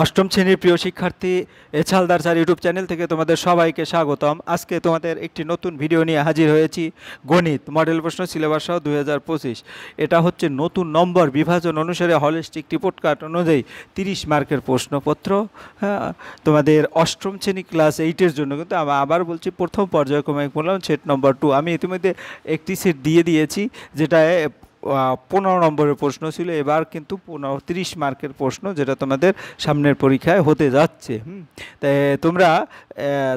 অষ্টম শ্রেণীর প্রিয় শিক্ষার্থী এছালদার স্যার ইউটিউব চ্যানেল থেকে তোমাদের সবাইকে স্বাগতম। আজকে তোমাদের একটি নতুন ভিডিও নিয়ে হাজির হয়েছি। গণিত মডেল প্রশ্ন সিলেবাস সহ 2025। এটা হচ্ছে নতুন নম্বর বিভাজন অনুসারে হলিস্টিক রিপোর্ট কার্ড অনুযায়ী 30 মার্কের প্রশ্নপত্র। হ্যাঁ, তোমাদের অষ্টম শ্রেণী ক্লাস 8-এর জন্য, কিন্তু আমি আবার বলছি প্রথম পর্যায়ক্রমে বললাম সেট নম্বর 2। আমি ইতিমধ্যে একটি সেট দিয়ে দিয়েছি যেটায় 15 নম্বরের প্রশ্ন ছিল। এবার কিন্তু 30 মার্কের প্রশ্ন, যেটা তোমাদের সামনের পরীক্ষায় হতে যাচ্ছে। তাই তোমরা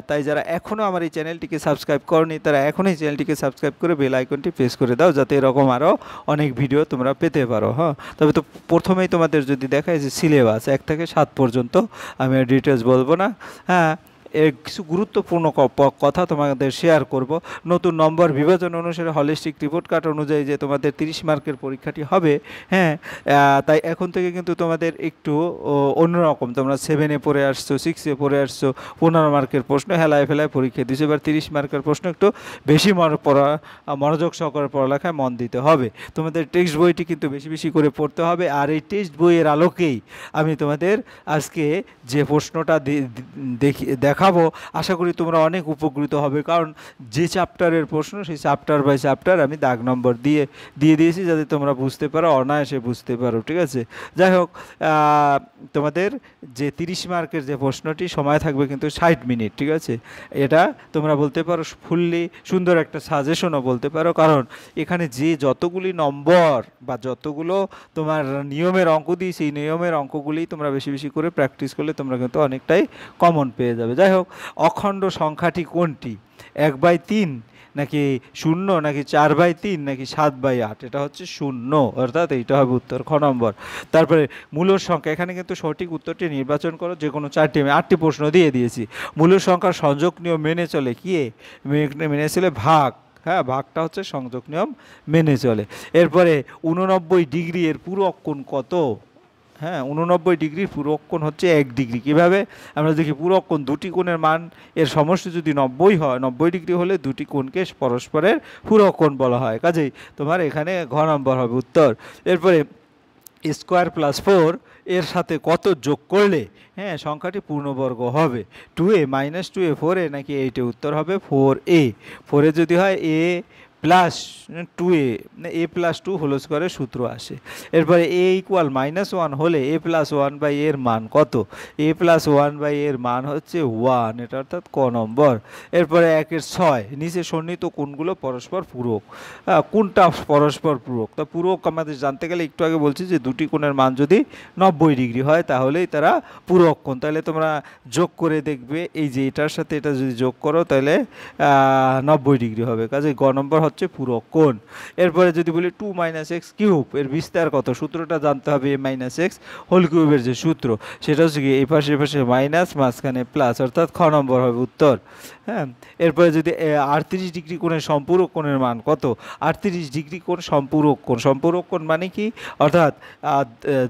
তাই যারা এখনও আমার এই চ্যানেলটিকে সাবস্ক্রাইব করনি তারা এখনই চ্যানেলটিকে সাবস্ক্রাইব করে বেল আইকনটি প্রেস করে দাও, যাতে এরকম আরও অনেক ভিডিও তোমরা পেতে পারো। হ্যাঁ, তবে তো প্রথমেই তোমাদের যদি দেখায় যে সিলেবাস 1 থেকে 7 পর্যন্ত, আমি আর ডিটেলস বলবো না। হ্যাঁ, এর কিছু গুরুত্বপূর্ণ কথা তোমাদের শেয়ার করব। নতুন নম্বর বিভাজন অনুসারে হলিস্টিক রিপোর্ট কার্ড অনুযায়ী যে তোমাদের 30 মার্কের পরীক্ষাটি হবে, হ্যাঁ, তাই এখন থেকে কিন্তু তোমাদের একটু অন্যরকম। তোমরা 7-এ পড়ে আসছো, 6-এ পড়ে আসছো, 15 মার্কের প্রশ্ন হেলায় ফেলায় পরীক্ষা দিচ্ছ। এবার 30 মার্কের প্রশ্ন একটু বেশি মনোযোগ সহকারে পড়ালেখায় মন দিতে হবে। তোমাদের টেক্সট বইটি কিন্তু বেশি বেশি করে পড়তে হবে। আর এই টেক্সট বইয়ের আলোকেই আমি তোমাদের আজকে যে প্রশ্নটা দেখাবো, আশা করি তোমরা অনেক উপকৃত হবে। কারণ যে চ্যাপ্টারের প্রশ্ন সেই চ্যাপ্টার বাই চ্যাপ্টার আমি দাগ নম্বর দিয়ে দিয়েছি, যাতে তোমরা বুঝতে পারো, অনায়াসে বুঝতে পারো। ঠিক আছে, যাই হোক, তোমাদের যে 30 মার্কের যে প্রশ্নটি সময় থাকবে কিন্তু 60 মিনিট। ঠিক আছে, এটা তোমরা বলতে পারো ফুললি সুন্দর একটা সাজেশনও বলতে পারো। কারণ এখানে যে যতগুলি নম্বর বা যতগুলো তোমার নিয়মের অঙ্ক দিই, সেই নিয়মের অঙ্কগুলি তোমরা বেশি বেশি করে প্র্যাকটিস করলে তোমরা কিন্তু অনেকটাই কমন পেয়ে যাবে। যাই হোক, অখণ্ড সংখ্যাটি কোনটি? 1/3 নাকি 0 নাকি 4/3 নাকি 7/8? এটা হচ্ছে 0, অর্থাৎ এইটা হবে উত্তর, খ নম্বর। তারপরে মূলদ সংখ্যা, এখানে কিন্তু সঠিক উত্তরটি নির্বাচন করো, যে কোনো 8টি প্রশ্ন দিয়ে দিয়েছি। মূলদ সংখ্যার সংযোগ নিয়ম মেনে চলে কি? মেনে চলে ভাগ। হ্যাঁ, ভাগটা হচ্ছে সংযোগ নিয়ম মেনে চলে। এরপরে 89 ডিগ্রি এর পূরক কোণ কত? হ্যাঁ, 89 ডিগ্রির পূরক কোণ হচ্ছে 1 ডিগ্রি। কীভাবে? আমরা দেখি পূরক কোণ, দুটি কোণের মান এর সমষ্টি যদি 90 হয়, 90 ডিগ্রি হলে দুটি কোণকে পরস্পরের পূরক কোণ বলা হয়। কাজেই তোমার এখানে ঘ নম্বর হবে উত্তর। এরপরে স্কোয়ার প্লাস 4 এর সাথে কত যোগ করলে, হ্যাঁ, সংখ্যাটি পূর্ণবর্গ হবে? 2a মাইনাস 2a 4a নাকি 8? উত্তর হবে 4a। 4a যদি হয় a plus 2a, a plus 2 whole স্কোয়ারের সূত্র আসে। এরপরে a ইকুয়াল -1 হলে a প্লাস 1/a এর মান কত? a প্লাস 1/a এর মান হচ্ছে 1, এটা অর্থাৎ ক নম্বর। এরপরে 1-এর 6, নিচে সন্নিহিত কোণগুলো পরস্পর পূরক। কোনটা পরস্পর পূরক? তা পূরক আমাদের জানতে গেলে একটু আগে বলছি যে দুটি কোণের মান যদি 90 ডিগ্রি হয় তাহলেই তারা পূরক কোণ। তাহলে তোমরা যোগ করে দেখবে, এই যে এটার সাথে এটা যদি যোগ করো তাহলে 90 ডিগ্রি হবে। কাজে গ নম্বর হচ্ছে পূরক কোণ। এরপরে যদি বলি 2 - x কিউব এর বিস্তার কত? সূত্রটা জানতে হবে। a - x হোল কিউবের যে সূত্র সেটা হচ্ছে কি, এই পাশে মাইনাস, মাঝখানে প্লাস, অর্থাৎ খ নম্বর হবে উত্তর। হ্যাঁ, এরপরে যদি 38 ডিগ্রি কোণের সম্পূরক কোণের মান কত? 38 ডিগ্রি কোণ সম্পূরক কোণ। সম্পূরক কোণ মানে কি? অর্থাৎ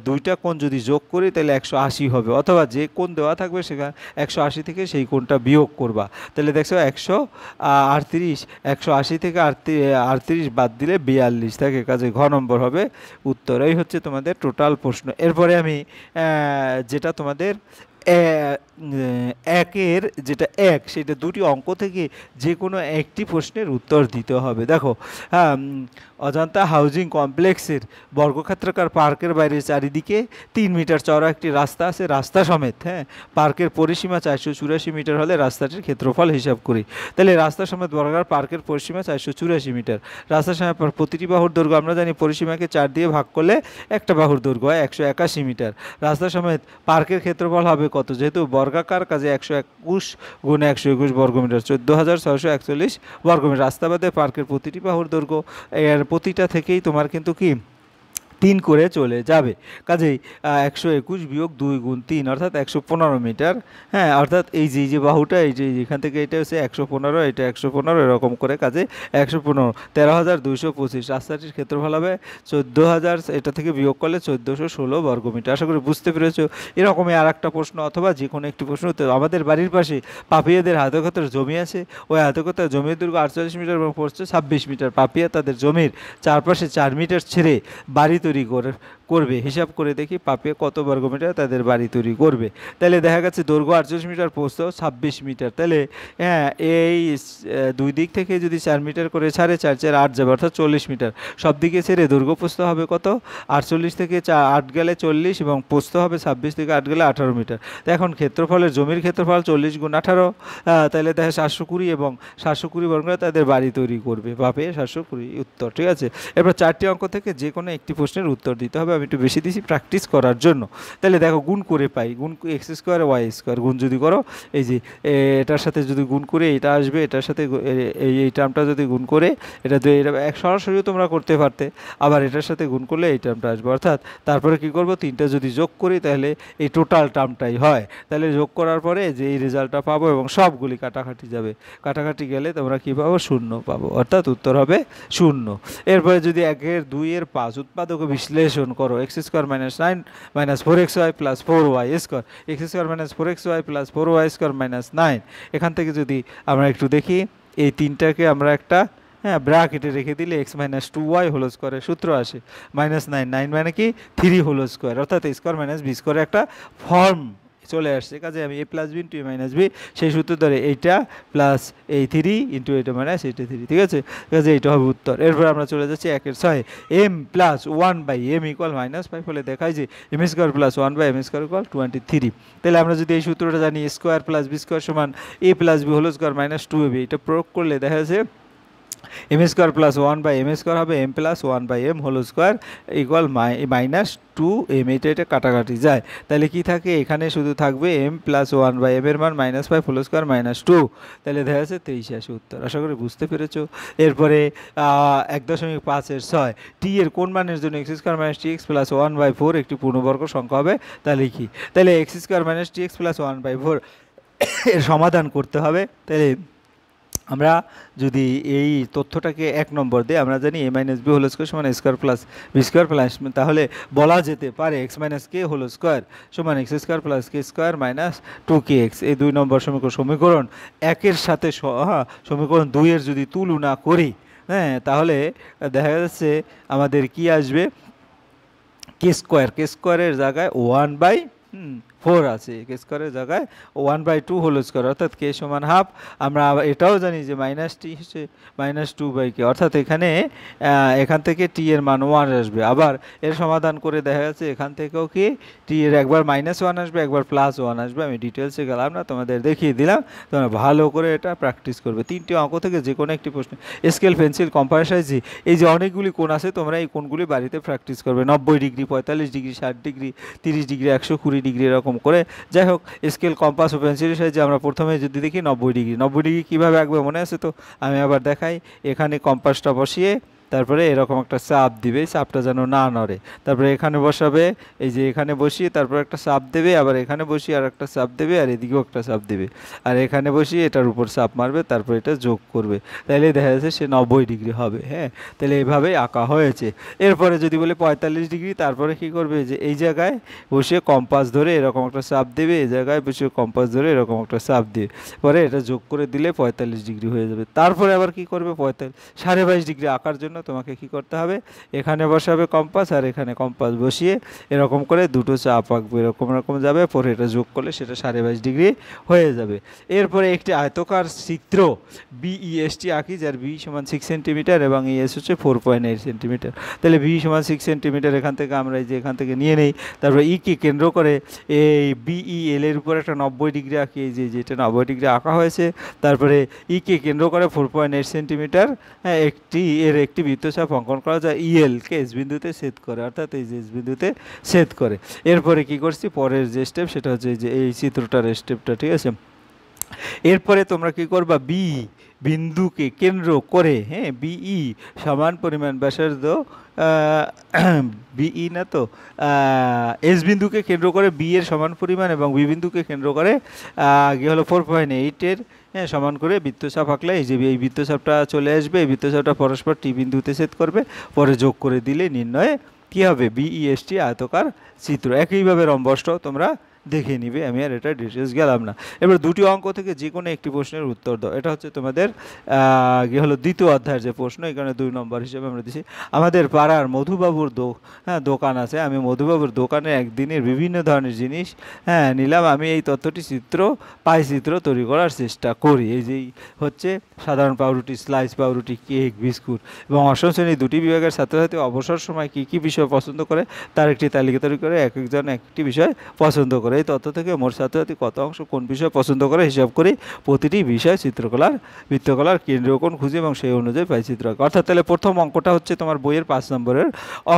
দুইটা কোণ যদি যোগ করি তাহলে 180 হবে, অথবা যে কোণ দেওয়া থাকবে সেখানে 180 থেকে সেই কোণটা বিয়োগ করবা। তাহলে দেখছো 180 থেকে 38 বাদ দিলে 42 থাকে। কাজে ঘ নম্বর হবে উত্তর। এই হচ্ছে তোমাদের টোটাল প্রশ্ন। এরপরে আমি যেটা তোমাদের একের যেটা 1, সেটা দুটি অঙ্ক থেকে যে কোনো একটি প্রশ্নের উত্তর দিতে হবে। দেখো, হ্যাঁ, অজন্তা হাউজিং কমপ্লেক্সের বর্গক্ষেত্রাকার পার্কের বাইরে চারিদিকে 3 মিটার চওড়া একটি রাস্তা আছে, রাস্তা সমেত। হ্যাঁ, পার্কের পরিসীমা 484 মিটার হলে রাস্তাটির ক্ষেত্রফল হিসাব করি। তাহলে রাস্তা সমেত বর্গাকার পার্কের পরিসীমা 484 মিটার। রাস্তা সমেত প্রতিটি বাহুর দৈর্ঘ্য আমরা জানি, পরিসীমাকে 4 দিয়ে ভাগ করলে একটা বাহুর দৈর্ঘ্য হয় 181 মিটার। রাস্তা সমেত পার্কের ক্ষেত্রফল হবে কত? যেহেতু বর্গাকার, কাজে 121 গুণ 121 বর্গমিটার, 14,641 বর্গমিটার। রাস্তা বাদে পার্কের প্রতিটি বাহুর দৈর্ঘ্য, এর প্রতিটা থেকেই তোমার কিন্তু কি 3 করে চলে যাবে। কাজেই 121 বিয়োগ 2 গুণ 3 অর্থাৎ 115 মিটার। হ্যাঁ, অর্থাৎ এই যে বাহুটা, এই যে এখান থেকে এটা হচ্ছে 115, এটা 115, এরকম করে। কাজে 115, 13,225। রাস্তাটির ক্ষেত্রফল হবে 14,000, এটা থেকে বিয়োগ করলে 1416 বর্গমিটার। আশা করি বুঝতে পেরেছো। এরকমই আর একটা প্রশ্ন অথবা যে কোনো একটি প্রশ্ন। তো আমাদের বাড়ির পাশে পাপিয়াদের হাতেখতের জমি আছে। ওই হাতেখতের জমির দৈর্ঘ্য 48 মিটার এবং পড়ছে 26 মিটার। পাপিয়া তাদের জমির চারপাশে 4 মিটার ছেড়ে বাড়ি তৈরি করবে, হিসাব করে দেখি পাবে কত বর্গমিটার তাদের বাড়ি তৈরি করবে। তাহলে দেখা গেছে দৈর্ঘ্য 48 মিটার, প্রস্থ 26 মিটার। তাহলে হ্যাঁ, এই দুই দিক থেকে যদি 4 মিটার করে ছাড়ে, 4 4 8 যাবে, অর্থাৎ 40 মিটার। সব দিকে ছেড়ে দৈর্ঘ্য প্রস্থ হবে কত, 48 থেকে 8 গেলে 40 এবং প্রস্থ হবে 26 থেকে 8 গেলে 18 মিটার। তো এখন ক্ষেত্রফলের জমির ক্ষেত্রফল 40 গুণ 18, তাহলে দেখা 720 এবং 720 বর্গমিটার তাদের বাড়ি তৈরি করবে, পাবে 720 উত্তর। ঠিক আছে, এরপর 4টি অঙ্ক থেকে যে কোনো একটি প্রশ্নের উত্তর দিতে হবে। আমি একটু বেশি দিয়েছি প্র্যাকটিস করার জন্য। তাহলে দেখো গুণ করে পাই, গুণ এক্স স্কোয়ার ওয়াই স্কোয়ার, গুণ যদি করো এই যে এটার সাথে যদি গুণ করে এটা আসবে, এটার সাথে এই টার্মটা যদি গুণ করে এটা সরাসরিও তোমরা করতে পারতে, আবার এটার সাথে গুণ করলে এই টার্মটা আসবে। অর্থাৎ তারপরে কি করব, তিনটা যদি যোগ করি তাহলে এই টোটাল টার্মটাই হয়। তাহলে যোগ করার পরে যে এই রেজাল্টটা পাবো এবং সবগুলি কাটাকাটি যাবে, কাটাকাটি গেলে তোমরা কী পাবো, শূন্য পাবো, অর্থাৎ উত্তর হবে শূন্য। এরপরে যদি 1 2 5 উৎপাদকে বিশ্লেষণ করো, x square minus 9 minus 4xy plus 4y square, x square minus 4xy plus 4y square minus 9। এখান থেকে যদি আমরা একটু দেখি এই তিনটাকে আমরা একটা ব্র্যাকেটে রেখে দিলে এক্স মাইনাস 2y হোল স্কোয়ারের সূত্র আসে, মাইনাস 9 9 মানে কি 3 হোল স্কোয়ার, অর্থাৎ এ স্কোয়ার মাইনাস বি স্কোয়ারের একটা ফর্ম চলে আসছে। কাজে আমি a plus B into A minus B, সেই সূত্র ধরে এইটা প্লাস এই 3 ইন্টু এটা মাইনাস এইটা 3। ঠিক আছে, কাজে এইটা হবে উত্তর। এরপর আমরা চলে যাচ্ছি 1 6, m প্লাস 1/m ইকুয়াল -5, ফলে দেখায় যে m square plus 1/m square equal 23। তাহলে আমরা যদি এই সূত্রটা জানি, স্কোয়ার প্লাস বি স্কোয়ার সমান a plus B whole square minus 2ab, এটা প্রয়োগ করলে দেখা যাচ্ছে M square plus 1/m square হবে m plus 1/m whole square equal -2m, এটা কাটাকাটি যায়। তাহলে কি থাকে, এখানে শুধু থাকবে m প্লাস 1/m এর মান -5 হোল স্কোয়ার -2, তাহলে দেখা যাচ্ছে 23 আসে উত্তর। আশা করি বুঝতে পেরেছো। এরপরে 1.5 6, টি এর কোন মানের জন্য x square minus T X plus 1/4 একটি পূর্ণবর্গ সংখ্যা হবে, তাহলে কি, তাহলে x square minus T X plus 1/4 এর সমাধান করতে হবে। তাহলে আমরা যদি এই তথ্যটাকে 1 নম্বর দিই, আমরা জানি a minus B whole square সমান square plus B square plus, তাহলে বলা যেতে পারে X minus K whole square সমান X square plus K square minus 2kx। এই 2 নম্বর সমীকরণ 1-এর সাথে সমীকরণ 2-এর যদি তুলনা করি, তাহলে দেখা যাচ্ছে আমাদের কি আসবে, কে স্কোয়ারের জায়গায় 1/4 আছে, কে স্কোয়ারের জায়গায় 1/2 হোল স্কোয়ার, অর্থাৎ কে সমান হাফ। আমরা এটাও জানি যে মাইনাস টি হচ্ছে -2/k, অর্থাৎ এখান থেকে টি এর মান 1 আসবে। আবার এর সমাধান করে দেখা যাচ্ছে এখান থেকেও কি টি এর একবার -1 আসবে, একবার +1 আসবে। আমি ডিটেলসে গেলাম না, তোমাদের দেখিয়ে দিলাম, তোমরা ভালো করে এটা প্র্যাকটিস করবে। 3টি অঙ্ক থেকে যে কোনো একটি প্রশ্ন, স্কেল পেন্সিল কম্পাস সাইজ, এই যে অনেকগুলি কোণ আছে, তোমরা এই কোণগুলি বাড়িতে প্র্যাকটিস করবে, 90 degree 45 degree 60 degree 30 degree 120 degree এরকম করে। যাই হোক, স্কেল কম্পাস ও পেন্সিলের সাহায্যে আমরা প্রথমে যদি দেখি 90 ডিগ্রি কীভাবে আঁকবে মনে আছে তো, আমি আবার দেখাই। এখানে কম্পাসটা বসিয়ে তারপরে এরকম একটা চাপ দিবে, চাপটা যেন না নড়ে, তারপরে এখানে বসাবে, এই যে এখানে বসিয়ে তারপর একটা চাপ দেবে, আবার এখানে বসিয়ে আর একটা চাপ দেবে, আর এদিকেও একটা চাপ দেবে, আর এখানে বসিয়ে এটার উপর চাপ মারবে, তারপর এটা যোগ করবে, তাহলে দেখা যাচ্ছে সে 90 ডিগ্রি হবে। তাহলে এইভাবেই আঁকা হয়েছে। এরপরে যদি বলে 45 ডিগ্রি, তারপরে কি করবে, যে এই জায়গায় বসে কম্পাস ধরে এরকম একটা চাপ দেবে, এই জায়গায় বসে কম্পাস ধরে এরকম একটা চাপ দিয়ে পরে এটা যোগ করে দিলে 45 ডিগ্রি হয়ে যাবে। তারপরে আবার কি করবে, 22.5 ডিগ্রি আঁকার জন্য তোমাকে কি করতে হবে, এখানে বসাবে কম্পাস, আর এখানে কম্পাস বসিয়ে এরকম করে দুটো চাপ আঁকবে, এরকম যাবে, পরে এটা যোগ করলে সেটা 22.5 ডিগ্রি হয়ে যাবে। এরপরে একটি আয়তকার চিত্র বিইএসটি আঁকি, যার বি সমান 6 সেন্টিমিটার এবং ইএস হচ্ছে 4.8 সেন্টিমিটার। তাহলে বি সমান 6 সেন্টিমিটার এখান থেকে আমরা এই যে এখান থেকে নিয়ে নেই, তারপরে ইকে কেন্দ্র করে এই বিইএল এর উপর একটা 90 ডিগ্রি আঁকি, এই যে যেটা 90 ডিগ্রি আঁকা হয়েছে। তারপরে ইকে কেন্দ্র করে 4.8 সেন্টিমিটার একটি বৃত্তচাপ অঙ্কন করা যায়, ইএলকে এস বিন্দুতে ছেদ করে, অর্থাৎ এই যে এস বিন্দুতে ছেদ করে। এরপরে কি করছি, পরের যে স্টেপ সেটা হচ্ছে যে এই চিত্রটার স্টেপটা, ঠিক আছে। এরপরে তোমরা কি করবা, বি বিন্দুকে কেন্দ্র করে, বিই সমান পরিমাণ ব্যাসার্ধ, বিই না তো, এস বিন্দুকে কেন্দ্র করে বি এর সমান পরিমাণ এবং বি বিন্দুকে কেন্দ্র করে আগে হলো 4.8-এর সমান করে বৃত্তচাপ আঁকলে এই যে এই বৃত্তচাপটা চলে আসবে, এই বৃত্তচাপটা পরস্পর টি বিন্দুতে ছেদ করবে, পরে যোগ করে দিলে নির্ণয় কী হবে, বিইএসটি আয়তকার চিত্র। একইভাবে রম্বসটাও তোমরা দেখে নিবে, আমি আর এটা ডিটেলস গেলাম না। এবার দুটি অঙ্ক থেকে যে কোনো একটি প্রশ্নের উত্তর দাও। এটা হচ্ছে তোমাদের কি হলো দ্বিতীয় অধ্যায়ের যে প্রশ্ন, এখানে 2 নম্বর হিসেবে আমরা দিছি। আমাদের পাড়ার মধুবাবুর দোকান আছে, আমি মধুবাবুর দোকানে একদিনের বিভিন্ন ধরনের জিনিস নিলাম, আমি এই তথ্যটি পাই চিত্র তৈরি করার চেষ্টা করি। এই যেই হচ্ছে সাধারণ পাউরুটি, স্লাইস পাউরুটি, কেক, বিস্কুট এবং অষ্টম শ্রেণীর দুটি বিভাগের ছাত্রছাত্রী অবসর সময় কী কী বিষয় পছন্দ করে তার একটি তালিকা তৈরি করে এক একজন একটি বিষয় পছন্দ করে। এই তথ্য থেকে মোট ছাত্রছাত্রী কত অংশ কোন বিষয় পছন্দ করে হিসাব করি, প্রতিটি বিষয় বৃত্তকলার কেন্দ্রীয় কোণ খুঁজি এবং সেই অনুযায়ী পাই চিত্র আঁকা। অর্থাৎ তাহলে প্রথম অঙ্কটা হচ্ছে তোমার বইয়ের 5 নম্বরের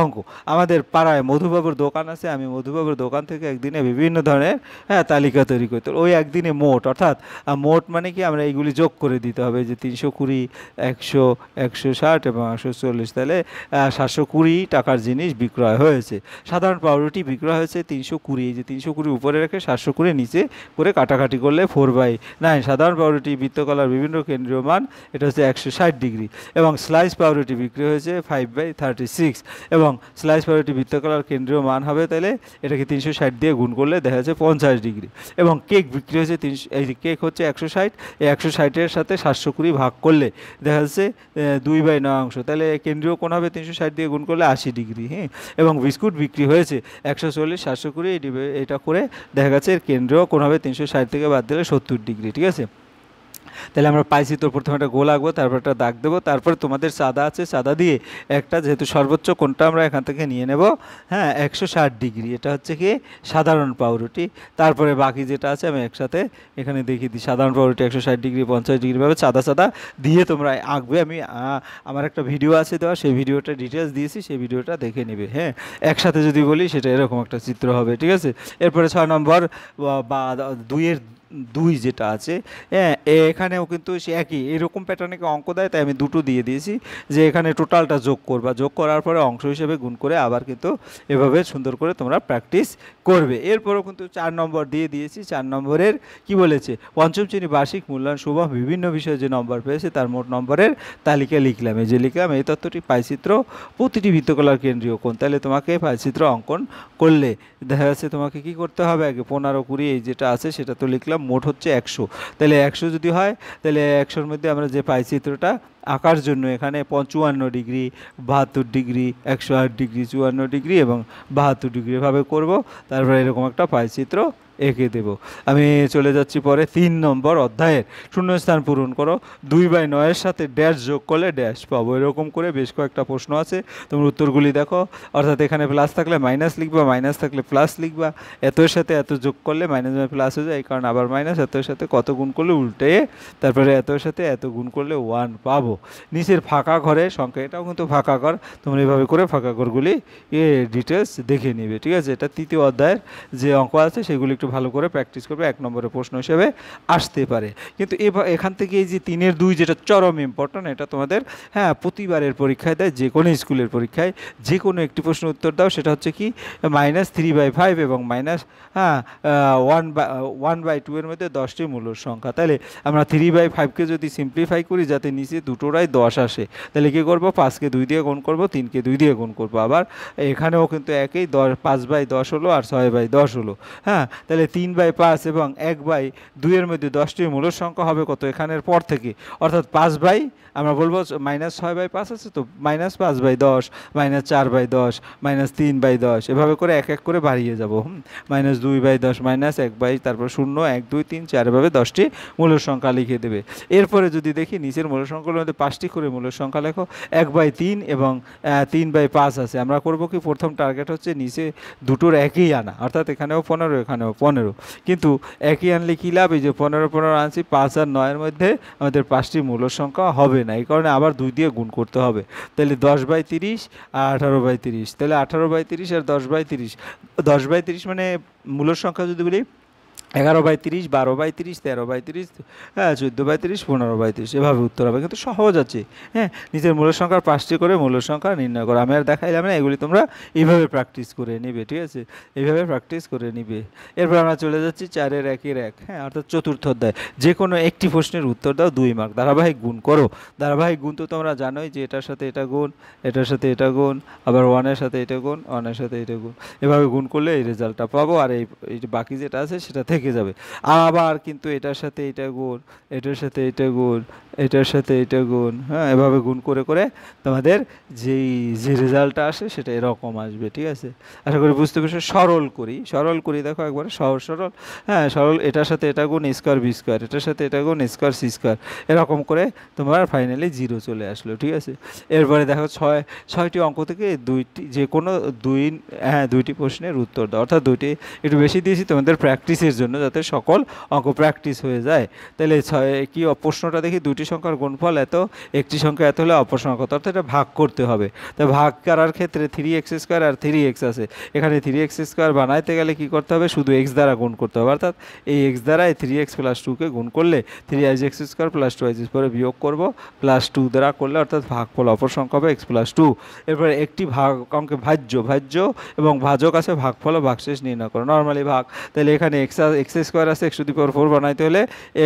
অঙ্ক। আমাদের পাড়ায় মধুবাবুর দোকান আছে, আমি মধুবাবুর দোকান থেকে একদিনে বিভিন্ন ধরনের তালিকা তৈরি করি। তো ওই একদিনে মোট, অর্থাৎ মোট মানে কি আমরা এইগুলি যোগ করে দিতে হবে, যে 320, 100, 160 এবং 140, তাহলে 720 টাকার জিনিস বিক্রয় হয়েছে। সাধারণ পাউরুটি বিক্রয় হয়েছে 320, এই যে 320 উপরে রেখে 720 নিচে করে কাটাকাটি করলে 4/9। সাধারণ পাউরুটি বৃত্তকলার বিভিন্ন কেন্দ্রীয় মান, এটা হচ্ছে 160 ডিগ্রি। এবং স্লাইস পাউরুটি বিক্রি হয়েছে 5/36, এবং স্লাইস পাউরুটি বৃত্তকলার কেন্দ্রীয় মান হবে, তাহলে এটাকে 360 দিয়ে গুণ করলে দেখা যাচ্ছে 50 ডিগ্রি। এবং কেক বিক্রি হয়েছে 300, এই যে কেক হচ্ছে 160, এই 160-এর সাথে 720 ভাগ করলে দেখা যাচ্ছে 2/9 অংশ, তাহলে কেন্দ্রীয় কোণ হবে 360 দিয়ে গুণ করলে 80 ডিগ্রি। এবং বিস্কুট বিক্রি হয়েছে 140, 720 এটা করে দেখা গেছে এর কেন্দ্রীয় কোণ হবে 360 থেকে বাদ দিলে 70 ডিগ্রি। ঠিক আছে, তাহলে আমরা পাইছি। তো প্রথমে একটা গোল আঁকবো, তারপর একটা দাগ দেবো, তারপরে তোমাদের চাঁদা আছে, চাঁদা দিয়ে একটা, যেহেতু সর্বোচ্চ কোণটা আমরা এখান থেকে নিয়ে নেব 160 ডিগ্রি, এটা হচ্ছে কি সাধারণ পাউরুটি। তারপরে বাকি যেটা আছে আমি একসাথে এখানে দেখিয়ে দিই। সাধারণ পাউরুটি 160 ডিগ্রি, 50 ডিগ্রিভাবে চাঁদা দিয়ে তোমরা আঁকবে। আমি আমার একটা ভিডিও আছে দেওয়া, সেই ভিডিওটা ডিটেলস দিয়েছি, সেই ভিডিওটা দেখে নেবে। একসাথে যদি বলি সেটা এরকম একটা চিত্র হবে। ঠিক আছে, এরপরে 6 নম্বর বা 2-এর 2 যেটা আছে, এখানেও কিন্তু সে একই এরকম প্যাটার্নে অঙ্ক দেয়, তাই আমি দুটো দিয়ে দিয়েছি, যে এখানে টোটালটা যোগ করবা, যোগ করার পরে অংশ হিসেবে গুণ করে আবার কিন্তু এভাবে সুন্দর করে তোমরা প্র্যাকটিস করবে। এরপরেও কিন্তু 4 নম্বর দিয়ে দিয়েছি। 4 নম্বরের কি বলেছে, পঞ্চম শ্রেণী বার্ষিক মূল্যায়ন শুভম বিভিন্ন বিষয়ে যে নম্বর পেয়েছে তার মোট নম্বরের তালিকা লিখলাম। এই যে লিখলাম, এই তথ্যটি পাইচিত্র প্রতিটি বৃত্তকলার কেন্দ্রীয় কোণ। তাহলে তোমাকে পাইচিত্র অঙ্কন করলে দেখা যাচ্ছে তোমাকে কি করতে হবে, আগে 15, 20 এই যেটা আছে সেটা তো লিখলাম, মোট হচ্ছে 100। তাহলে 100 যদি হয়, তাহলে 100-র মধ্যে আমরা যে পাই চিত্রটা আঁকার জন্য এখানে 54 ডিগ্রি, 72 ডিগ্রি, 108 ডিগ্রি, 54 ডিগ্রি এবং 72 ডিগ্রি এভাবে করব। তারপরে এরকম একটা পাই চিত্র এঁকে দেব। আমি চলে যাচ্ছি পরে 3 নম্বর অধ্যায়ের শূন্যস্থান পূরণ করো। 2/9-এর সাথে ড্যাশ যোগ করলে ড্যাশ পাবো। এরকম করে বেশ কয়েকটা প্রশ্ন আছে, তোমরা উত্তরগুলি দেখো। অর্থাৎ এখানে প্লাস থাকলে মাইনাস লিখবা, মাইনাস থাকলে প্লাস লিখবা। এতর সাথে এত যোগ করলে মাইনাস প্লাস হয়ে যায়, এই কারণে আবার মাইনাস। এতর সাথে কত গুণ করলে উল্টে, তারপরে এতর সাথে এত গুণ করলে 1 পাবো। নিচের ফাঁকা ঘরের সংখ্যা, এটাও কিন্তু ফাঁকা ঘর, তোমরা এভাবে করে ফাঁকা ঘরগুলি ডিটেলস দেখে নিবে। ঠিক আছে, এটা 3য় অধ্যায়ের যে অঙ্ক আছে সেগুলি একটু ভালো করে প্র্যাকটিস করবে, 1 নম্বরের প্রশ্ন হিসেবে আসতে পারে। কিন্তু এখান থেকে এই যে 3-এর 2 যেটা চরম ইম্পর্ট্যান্ট, এটা তোমাদের প্রতিবারের পরীক্ষায় দেয়, যে কোনো স্কুলের পরীক্ষায় যে কোনো একটি প্রশ্ন উত্তর দাও, সেটা হচ্ছে কি -3/5 এবং -1/2 এর মধ্যে 10টি মূলর সংখ্যা। তাহলে আমরা 3/5কে যদি সিম্পলিফাই করি যাতে নিচে দুটোরাই 10 আসে, তাহলে কী করবো, 5কে 2 দিয়ে গুণ করবো, 3কে 2 দিয়ে গুণ করবো। আবার এখানেও কিন্তু একই 5/10 হলো আর 6/10 হলো। তাহলে 3/5 এবং 1/2 এর মধ্যে 10টি মূলর সংখ্যা হবে কত এখানের পর থেকে, অর্থাৎ আমরা বলবো -6/5 আছে, তো -5/10, -4/10, -3/10 এভাবে করে এক এক করে বাড়িয়ে যাব। -2/10, -1/, তারপর 0, 1, 2, 3, 4 এভাবে 10টি মূলর সংখ্যা লিখে দেবে। এরপরে যদি দেখি নিচের মূলর সংখ্যাগুলোর মধ্যে 5টি করে মূলর সংখ্যা লেখো। 1/3 এবং 3/5 আছে। আমরা করব কি, প্রথম টার্গেট হচ্ছে নিচে দুটোর একই আনা, অর্থাৎ এখানেও 15, এখানেও 15, কিন্তু একই আনলে কী লাভ, এই যে 15 আনছি, 5 আর 9-এর মধ্যে আমাদের 5টি মূলর সংখ্যা হবে না, এই কারণে আবার 2 দিয়ে গুণ করতে হবে। তাহলে 10/30 আর 18/30, তাহলে 18/30 আর 10/30, 10/30 মানে মূলর সংখ্যা যদি বলি 11/30, 12/30, 13/30, হ্যাঁ 14/30, 15/30, এভাবে উত্তর হবে, কিন্তু সহজ আছে। হ্যাঁ, নিজের মূলের সংখ্যার 5টি করে মূলের সংখ্যা নির্ণয় করো। আমি আর দেখাইলাম না, এগুলি তোমরা এইভাবে প্র্যাকটিস করে নিবে, ঠিক আছে, এইভাবে প্র্যাকটিস করে নিবে। এরপর আমরা চলে যাচ্ছি 4-এর 1-এর 1, হ্যাঁ, অর্থাৎ চতুর্থ অধ্যায়। যে কোনো একটি প্রশ্নের উত্তর দাও 2 মার্ক। ধারাবাহিক গুণ করো। ধারাবাহিক গুণ তো তোমরা জানোই যে এটার সাথে এটা গুণ, এটার সাথে এটা গুণ, আবার 1-এর সাথে এটা গুণ, 1-এর সাথে এটা গুণ, এভাবে গুণ করলে এই রেজাল্টটা পাবো, আর এই বাকি যেটা আছে সেটা থেকে যাবে। আবার কিন্তু এটার সাথে এটা গুণ, এটার সাথে এটা গুণ, এটার সাথে এটা গুণ, হ্যাঁ, এভাবে গুণ করে করে তোমাদের যে রেজাল্টটা আসে সেটা এরকম আসবে, ঠিক আছে। আশা করি বুঝতে পেরেছো। সরল করি, দেখো একবারে সহজ সরল, হ্যাঁ সরল। এটার সাথে এটা গুণ স্কোয়ার বি স্কোয়ার, এটার সাথে এটা গুণ স্কোয়ার সি স্কোয়ার, এরকম করে তোমার ফাইনালি 0 চলে আসলো, ঠিক আছে। এরপরে দেখো 6টি অঙ্ক থেকে যে কোনো দুইটি প্রশ্নের উত্তর দাও, অর্থাৎ দুইটি, একটু বেশি দিয়েছি তোমাদের প্র্যাকটিসের জন্য, যাতে সকল অঙ্ক প্র্যাকটিস হয়ে যায়। তাহলে কি প্রশ্নটা দেখি, দুটি সংখ্যার গুণফল এত, একটি সংখ্যা এত হলে অপর সংখ্যা কত, অর্থাৎ এটা ভাগ করতে হবে। তাই ভাগ করার ক্ষেত্রে 3x² আর 3x আছে, এখানে 3x² বানাইতে গেলে কি করতে হবে, শুধু x দ্বারা গুণ করতে হবে, অর্থাৎ এই x দ্বারা এই 3x + 2কে গুণ করলে 3x² + 2x পরে বিয়োগ করবো, +2 দ্বারা করলে অর্থাৎ ভাগফল অপর সংখ্যা হবে x + 2। এরপরে একটি অঙ্কে ভাজ্য এবং ভাজক আছে, ভাগফল ও ভাগশেষ নির্ণয় করো। নর্মালি ভাগ, তাহলে এখানে x² আছে, x⁴ বানাইতে হলে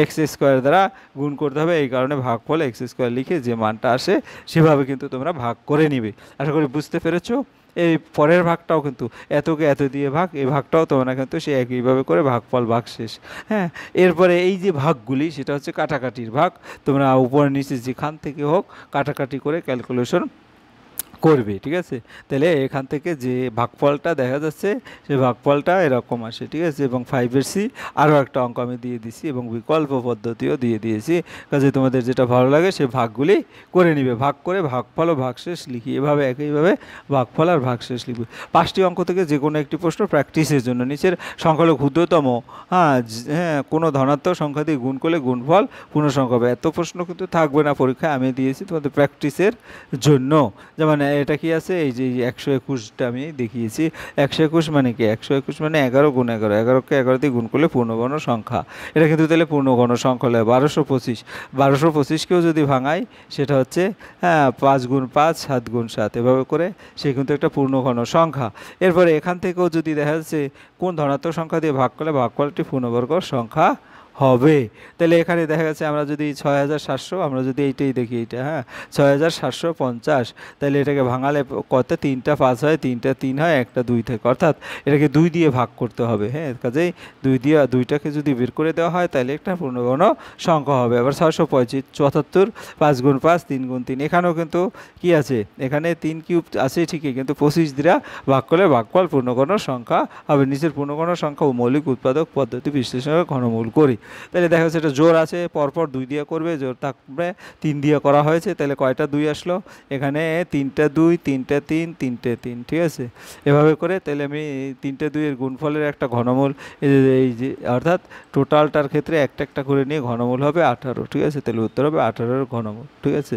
x² দ্বারা গুণ করতে হবে, এই কারণে ভাগফল x² লিখে যে মানটা আসে সেভাবে কিন্তু তোমরা ভাগ করে নিবে। আশা করি বুঝতে পেরেছো। এই পরের ভাগটাও কিন্তু এতকে এত দিয়ে ভাগ, এই ভাগটাও তোমরা কিন্তু সে একইভাবে করে ভাগফল ভাগশেষ। হ্যাঁ, এরপরে এই যে ভাগগুলি সেটা হচ্ছে কাটাকাটির ভাগ, তোমরা উপরে নিচে যেখান থেকে হোক কাটাকাটি করে ক্যালকুলেশন করবে, ঠিক আছে। তাহলে এখান থেকে যে ভাগফলটা দেখা যাচ্ছে সেই ভাগফলটা এরকম আসে, ঠিক আছে। এবং 5-এর সি আরও একটা অঙ্ক আমি দিয়ে দিছি এবং বিকল্প পদ্ধতিও দিয়ে দিয়েছি, কাজে তোমাদের যেটা ভালো লাগে সে ভাগগুলি করে নিবে, ভাগ করে ভাগফল ও ভাগশেষ লিখি, এভাবে একইভাবে ভাগফল আর ভাগশেষ লিখবে। 5টি অঙ্ক থেকে যে কোনো একটি প্রশ্ন প্র্যাকটিসের জন্য, নিচের সংখ্যা হলো ক্ষুদ্রতম, হ্যাঁ কোনো ধনাত্মক সংখ্যা দিয়ে গুণ করলে গুণফল পূর্ণ সংখ্যা হবে। এত প্রশ্ন কিন্তু থাকবে না পরীক্ষায়, আমি দিয়েছি তোমাদের প্র্যাকটিসের জন্য। যেমন এটা কি আছে, এই যে 121টা আমি দেখিয়েছি। 121 মানে কি, 121 মানে 11 × 11, 11কে 11 দিয়ে গুণ করলে পূর্ণগণ সংখ্যা। এটা কিন্তু তাহলে পূর্ণগণ সংখ্যা হলে 1225, 1225কেও যদি ভাঙাই সেটা হচ্ছে 5 × 5, 7 × 7, এভাবে করে সে কিন্তু একটা পূর্ণগণ সংখ্যা। এরপরে এখান থেকেও যদি দেখা যাচ্ছে কোন ধনাত্মক সংখ্যা দিয়ে ভাগ করলে ভাগফলটি পূর্ণবর্গ সংখ্যা হবে। তাহলে এখানে দেখা যাচ্ছে আমরা যদি 6700, আমরা যদি এইটাই দেখি, এইটা 6750, তাহলে এটাকে ভাঙালে কত, 3টা 5 হয়, 3টা 3 হয়, একটা 2 থাকে, অর্থাৎ এটাকে 2 দিয়ে ভাগ করতে হবে। হ্যাঁ, কাজেই 2টাকে যদি বের করে দেওয়া হয় তাহলে একটা পূর্ণগণ সংখ্যা হবে। আবার 675, 5 × 5, 3 × 3, এখানেও কিন্তু কি আছে, এখানে 3³ আছে ঠিকই, কিন্তু 25 দ্বারা ভাগ করলে ভাগফল পূর্ণগণ সংখ্যা হবে। নিচের পূর্ণগণ সংখ্যা ও মৌলিক উৎপাদক পদ্ধতি বিশ্লেষণের ঘনমূল করি। তাহলে দেখা যাচ্ছে এটা জোর আছে, পরপর 2 দিয়ে করবে, জোর থাকবে 3 দিয়ে করা হয়েছে, তাহলে কয়টা 2 আসলো, এখানে 3টা 2, 3টা 3, 3টে 3, ঠিক আছে। এভাবে করে তাহলে আমি 3টে 2 এর গুণফলের একটা ঘনমূল, এই যে অর্থাৎ টোটালটার ক্ষেত্রে একটা একটা করে নিয়ে ঘনমূল হবে 18, ঠিক আছে। তাহলে উত্তর হবে 18-এর ঘনমূল, ঠিক আছে।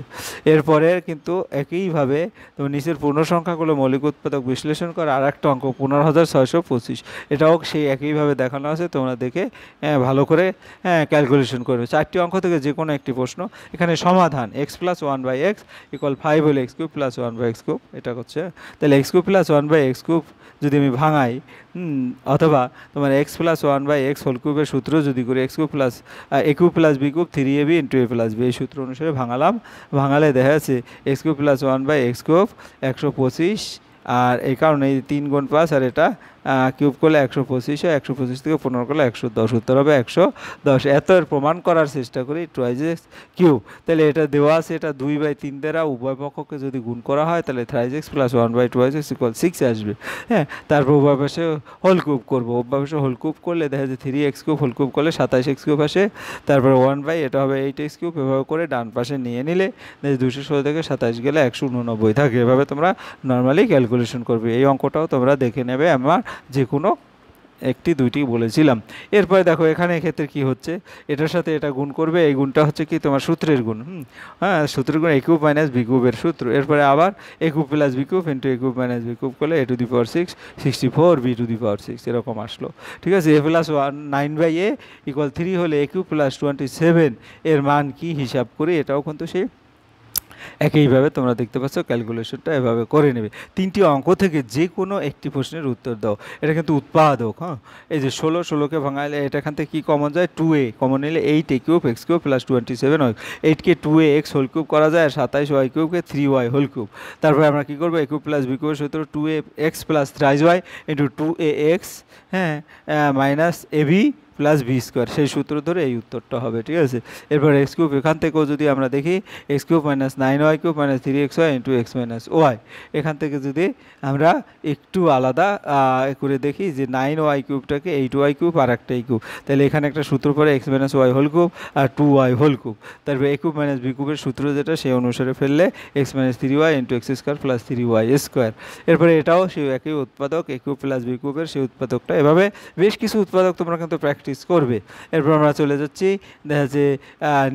এরপরে কিন্তু একইভাবে তোমার নিচের পূর্ণ সংখ্যাগুলো মৌলিক উৎপাদক বিশ্লেষণ করে আর একটা অঙ্ক 15,625, এটাও সেই একইভাবে দেখানো আছে, তোমরা দেখে ভালো করে ক্যালকুলেশন করবে। 4টি অঙ্ক থেকে যে কোনো একটি প্রশ্ন, এখানে সমাধান x + 1/x = 5 হলে x³ + 1/x³, এটা হচ্ছে। তাহলে x³ + 1/x³ যদি আমি ভাঙাই, অথবা তোমার x + 1/x³ এর সূত্র যদি করি, x³ + a³ + b³ 3ab × a + b, এই সূত্র অনুসারে ভাঙালে দেখা যাচ্ছে x³ + 1/x³ 125, আর এই কারণে 3 × 5 আর এটা কিউব করলে 125 হয়, 125 থেকে 15 করলে 110, উত্তর হবে 110। এত এর প্রমাণ করার চেষ্টা করি 2x³ তাহলে এটা দেওয়া আছে, এটা 2/3 দ্বারা উভয় পক্ষকে যদি গুণ করা হয় তাহলে 3x + 1/2x = 6 আসবে। হ্যাঁ, তারপর উভয় পাশে হোল কিউব করবো, উভয় পাশে হোল কিউব করলে দেখা যায় 3x³ হোল কিউব করলে 27x³ আসে, তারপর 1/ এটা হবে 8x³, এভাবে করে ডান পাশে নিয়ে নিলে 216 থেকে 27 গেলে 189 থাকে। এভাবে তোমরা নর্মালি ক্যালকুলেশন করবে। এই অঙ্কটাও তোমরা দেখে নেবে আমার যে কোনো একটি দুইটি বলেছিলাম। এরপরে দেখো এখানে ক্ষেত্রে কি হচ্ছে, এটার সাথে এটা গুণ করবে, এই গুণটা হচ্ছে কি তোমার সূত্রের গুণ। হ্যাঁ, সূত্রের গুণ a কিউব মাইনাস b কিউবের সূত্র। এরপরে আবার a cube plus b cube into a cube minus b cube করলে a to the power 6 64 b to the power 6 এরকম আসলো। ঠিক আছে, a প্লাস 9/a ইকুয়াল 3 হলে a কিউব প্লাস 27 এর মান কি হিসাব করি, এটাও কিন্তু সেই একইভাবে তোমরা দেখতে পাচ্ছ ক্যালকুলেশনটা এভাবে করে নেবে। 3টি অঙ্ক থেকে যে কোনো একটি প্রশ্নের উত্তর দাও। এটা কিন্তু উৎপাদক। হ্যাঁ, এই যে 16কে ভাঙাইলে এটা এখান থেকে কী কমন যায়, 2a কমন নিলে 8a cube x cube plus 27 হয়। 8কে 2ax হোল কিউব করা যায়, আর 27y কিউবকে 3y হোল কিউব। তারপরে আমরা কী করবো, a কিউব প্লাস b কিউবের সূত্র 2ax plus 3y into 2ax, হ্যাঁ, minus ab plus B square, সেই সূত্র ধরে এই উত্তরটা হবে। ঠিক আছে, এরপর এক্স কিউব এখান থেকেও যদি আমরা দেখি X cube minus 9y cube minus 3xy into X minus Y, এখান থেকে যদি আমরা একটু আলাদা করে দেখি যে 9y কিউবটাকে 8y কিউব আর একটা এই কিউব, তাহলে এখানে একটা সূত্র পড়ে X minus Y whole cube আর 2y হোল কিউব। তারপরে এ কিউব মাইনাস বি কিউবের সূত্র যেটা সেই অনুসারে ফেললে x minus 3y into x square plus 3y square. এরপরে এটাও সেই একই উৎপাদক, এ কিউব প্লাস বি কিউবের সেই উৎপাদকটা। এভাবে বেশ কিছু উৎপাদক তোমরা কিন্তু প্র্যাকটিস করবে। এরপর আমরা চলে যাচ্ছি, দেখা যাচ্ছে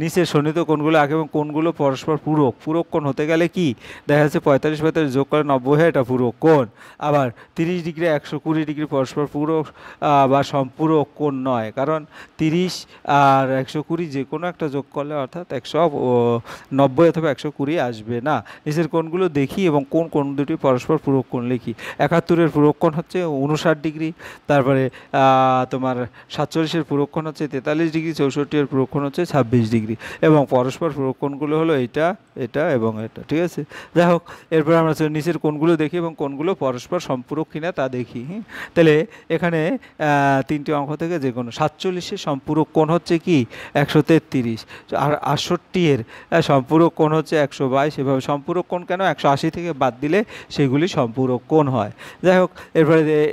নিচের সন্নিহিত কোণগুলো আগে এবং কোণগুলো পরস্পর পূরক। পূরক কোণ হতে গেলে কি দেখা যাচ্ছে 45 যোগ করে 90 হয়, এটা পূরক কোণ। আবার 30 ডিগ্রি 120 ডিগ্রি পরস্পর পূরক বা সম্পূরক কোণ নয়, কারণ 30 আর 120 যে কোনো একটা যোগ করলে অর্থাৎ 190 অথবা 120 আসবে না। নিচের কোণগুলো দেখি এবং কোন কোণ দুটি পরস্পর পূরক কোণ লিখি। 71-এর পূরক কোণ হচ্ছে 59 ডিগ্রি, তারপরে তোমার 47-এর পূরক কোণ হচ্ছে 43 ডিগ্রি, 64-এর পূরক কোণ হচ্ছে 26 ডিগ্রি, এবং পরস্পর পূরক কোণগুলো হলো এটা, এটা এবং এটা। ঠিক আছে, যাই হোক, এরপর আমরা নিচের কোণগুলো দেখি এবং কোণগুলো পরস্পর সম্পূরক কিনা তা দেখি। তাহলে এখানে 3টি অঙ্ক থেকে যে কোনো 47-এর সম্পূরক কোণ হচ্ছে কি 133, আর 68-এর সম্পূরক কোণ হচ্ছে 122। এভাবে সম্পূরক কোণ কেন 180 থেকে বাদ দিলে সেগুলি সম্পূরক কোণ হয়। যাই হোক,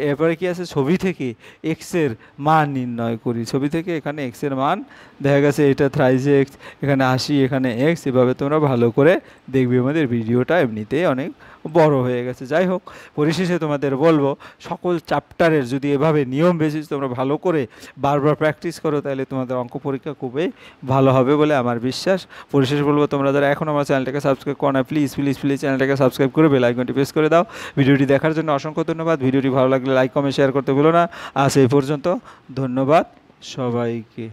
এরপরে কি আছে, ছবি থেকে এক্সের মান নির্ণয় করি। ছবি থেকে এখানে এক্সের মান দেখা গেছে এটা থ্রাইস এক্স, এখানে 80, এখানে এক্স। এভাবে তোমরা ভালো করে দেখবে, আমাদের ভিডিওটা এমনিতেই অনেক বড় হয়ে গেছে। যাই হোক, পরিশেষে তোমাদের বলবো সকল চ্যাপ্টারের যদি এভাবে নিয়ম বেসিস তোমরা ভালো করে বারবার প্র্যাকটিস করো, তাহলে তোমাদের অঙ্ক পরীক্ষা খুবই ভালো হবে বলে আমার বিশ্বাস। পরিশেষে বলবো, তোমরা যারা এখন আমার চ্যানেলটাকে সাবস্ক্রাইব করো না, প্লিজ প্লিজ প্লিজ চ্যানেলটাকে সাবস্ক্রাইব করে বেল আইকনটি প্রেস করে দাও। ভিডিওটি দেখার জন্য অসংখ্য ধন্যবাদ। ভিডিওটি ভালো লাগলে লাইক কমেন্ট শেয়ার করতে ভুলো না। আজ এই পর্যন্ত, ধন্যবাদ সবাইকে।